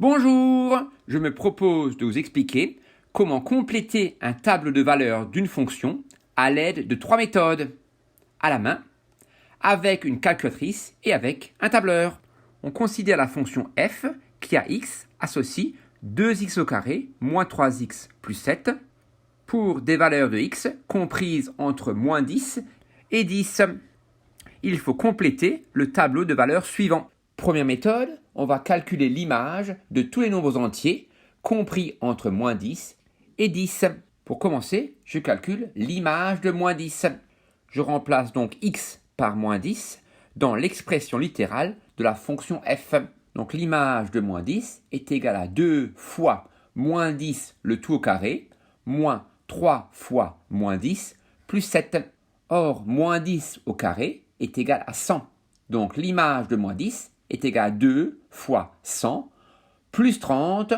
Bonjour, je me propose de vous expliquer comment compléter un tableau de valeurs d'une fonction à l'aide de 3 méthodes. À la main, avec une calculatrice et avec un tableur. On considère la fonction f qui à x associe 2x au carré moins 3x plus 7 pour des valeurs de x comprises entre moins 10 et 10. Il faut compléter le tableau de valeurs suivant. Première méthode, on va calculer l'image de tous les nombres entiers compris entre moins 10 et 10. Pour commencer, je calcule l'image de moins 10. Je remplace donc x par moins 10 dans l'expression littérale de la fonction f. Donc l'image de moins 10 est égale à 2 fois moins 10 le tout au carré, moins 3 fois moins 10 plus 7. Or, moins 10 au carré est égal à 100. Donc l'image de moins 10 est égale à 2 fois 100 plus 30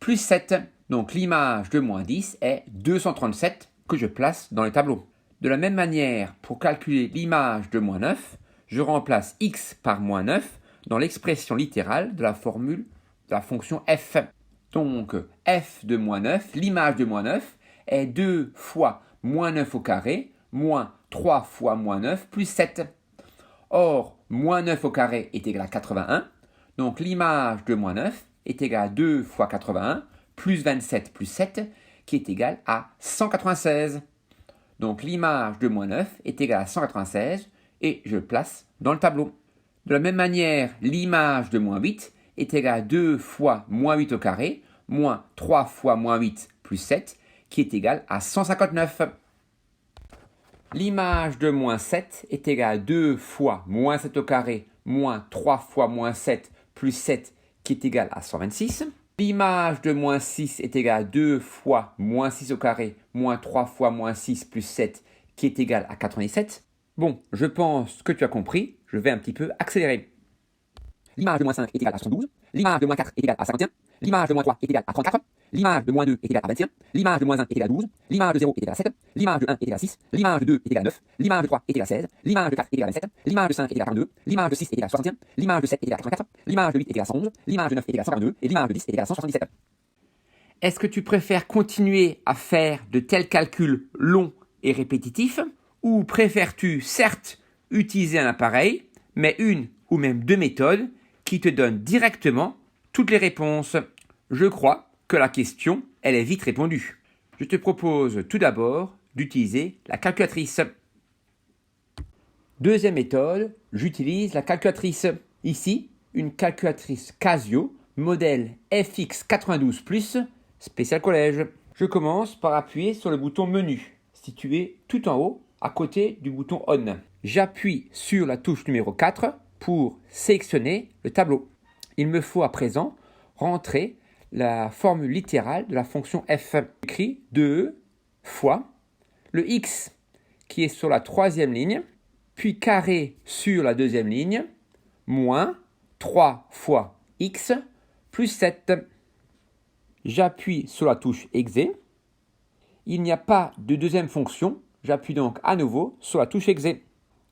plus 7. Donc l'image de moins 10 est 237 que je place dans le tableau. De la même manière, pour calculer l'image de moins 9, je remplace x par moins 9 dans l'expression littérale de la formule de la fonction f. Donc f de moins 9, l'image de moins 9 est 2 fois moins 9 au carré, moins 3 fois moins 9 plus 7. Or, moins 9 au carré est égal à 81. Donc l'image de moins 9 est égale à 2 fois 81 plus 27 plus 7 qui est égal à 196. Donc l'image de moins 9 est égale à 196 et je le place dans le tableau. De la même manière, l'image de moins 8 est égale à 2 fois moins 8 au carré, moins 3 fois moins 8 plus 7 qui est égal à 159. L'image de moins 7 est égale à 2 fois moins 7 au carré, moins 3 fois moins 7 plus 7 qui est égal à 126. L'image de moins 6 est égale à 2 fois moins 6 au carré, moins 3 fois moins 6 plus 7 qui est égal à 97. Bon, je pense que tu as compris, je vais un petit peu accélérer. L'image de moins 5 est égale à 72, l'image de moins 4 est égale à 51, l'image de moins 3 est égale à 34, l'image de moins 2 est égale à 21, l'image de moins 1 est égale à 12, l'image de 0 est égale à 7, l'image de 1 est égale à 6, l'image de 2 est égale à 9, l'image de 3 est égale à 16, l'image de 4 est égale à 27, l'image de 5 est égale à 42, l'image de 6 est égale à 61, l'image de 7 est égale à 84, l'image de 8 est égale à 111, l'image de 9 est égale à 142 et l'image de 10 est égale à 177. Est-ce que tu préfères continuer à faire de tels calculs longs et répétitifs ou préfères-tu certes utiliser un appareil, mais une ou même deux méthodes qui te donnent directement toutes les réponses? Je crois que la question, elle est vite répondue. Je te propose tout d'abord d'utiliser la calculatrice. Deuxième méthode, j'utilise la calculatrice. Ici, une calculatrice Casio, modèle FX92+, spécial collège. Je commence par appuyer sur le bouton menu, situé tout en haut, à côté du bouton On. J'appuie sur la touche numéro 4 pour sélectionner le tableau. Il me faut à présent rentrer la formule littérale de la fonction f. J'écris 2 fois le x qui est sur la troisième ligne, puis carré sur la deuxième ligne, moins 3 fois x plus 7. J'appuie sur la touche exe. Il n'y a pas de deuxième fonction, j'appuie donc à nouveau sur la touche exe.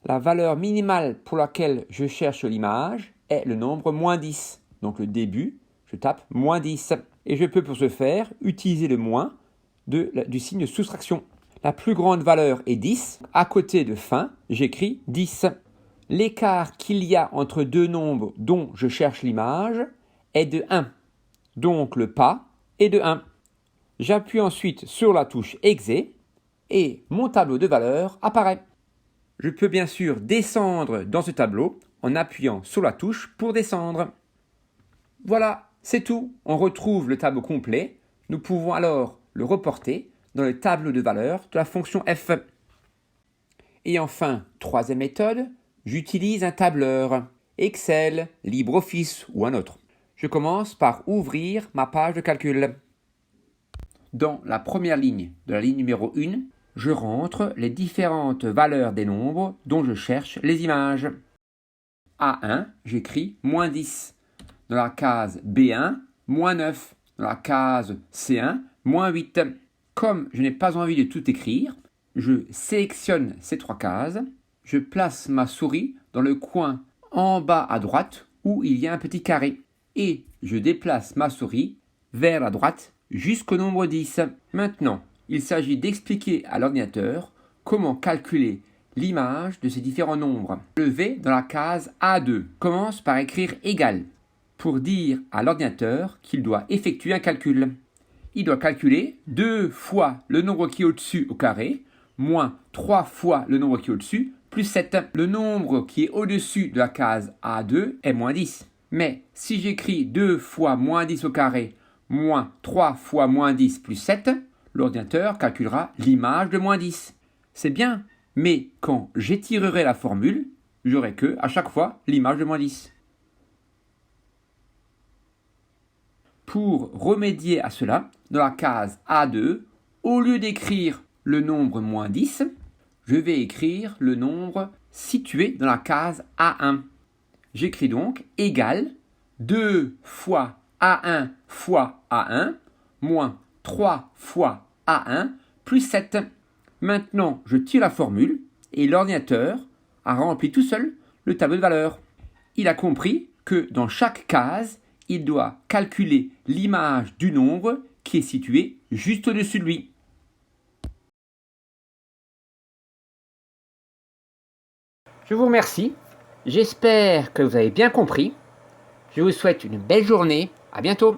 La valeur minimale pour laquelle je cherche l'image est le nombre moins 10. Donc le début, je tape moins 10. Et je peux pour ce faire utiliser le moins du signe de soustraction. La plus grande valeur est 10. À côté de fin, j'écris 10. L'écart qu'il y a entre deux nombres dont je cherche l'image est de 1. Donc le pas est de 1. J'appuie ensuite sur la touche exe et mon tableau de valeurs apparaît. Je peux bien sûr descendre dans ce tableau en appuyant sur la touche pour descendre. Voilà, c'est tout. On retrouve le tableau complet. Nous pouvons alors le reporter dans le tableau de valeurs de la fonction f. Et enfin, troisième méthode, j'utilise un tableur, Excel, LibreOffice ou un autre. Je commence par ouvrir ma page de calcul. Dans la première ligne de la ligne numéro 1, je rentre les différentes valeurs des nombres dont je cherche les images. A1, j'écris moins 10. Dans la case B1, moins 9. Dans la case C1, moins 8. Comme je n'ai pas envie de tout écrire, je sélectionne ces trois cases, je place ma souris dans le coin en bas à droite où il y a un petit carré. Et Je déplace ma souris vers la droite jusqu'au nombre 10. Maintenant, il s'agit d'expliquer à l'ordinateur comment calculer l'image de ces différents nombres. Je vais dans la case A2. Commence par écrire égal pour dire à l'ordinateur qu'il doit effectuer un calcul. Il doit calculer 2 fois le nombre qui est au-dessus au carré, moins 3 fois le nombre qui est au-dessus, plus 7. Le nombre qui est au-dessus de la case A2 est moins 10. Mais si j'écris 2 fois moins 10 au carré, moins 3 fois moins 10 plus 7, l'ordinateur calculera l'image de moins 10. C'est bien, mais quand j'étirerai la formule, j'aurai que, à chaque fois, l'image de moins 10. Pour remédier à cela, dans la case A2, au lieu d'écrire le nombre moins 10, je vais écrire le nombre situé dans la case A1. J'écris donc égal 2 fois A1 fois A1 moins 3 fois A1 plus 7. Maintenant, je tire la formule et l'ordinateur a rempli tout seul le tableau de valeurs. Il a compris que dans chaque case, il doit calculer l'image du nombre qui est situé juste au-dessus de lui. Je vous remercie. J'espère que vous avez bien compris. Je vous souhaite une belle journée. À bientôt.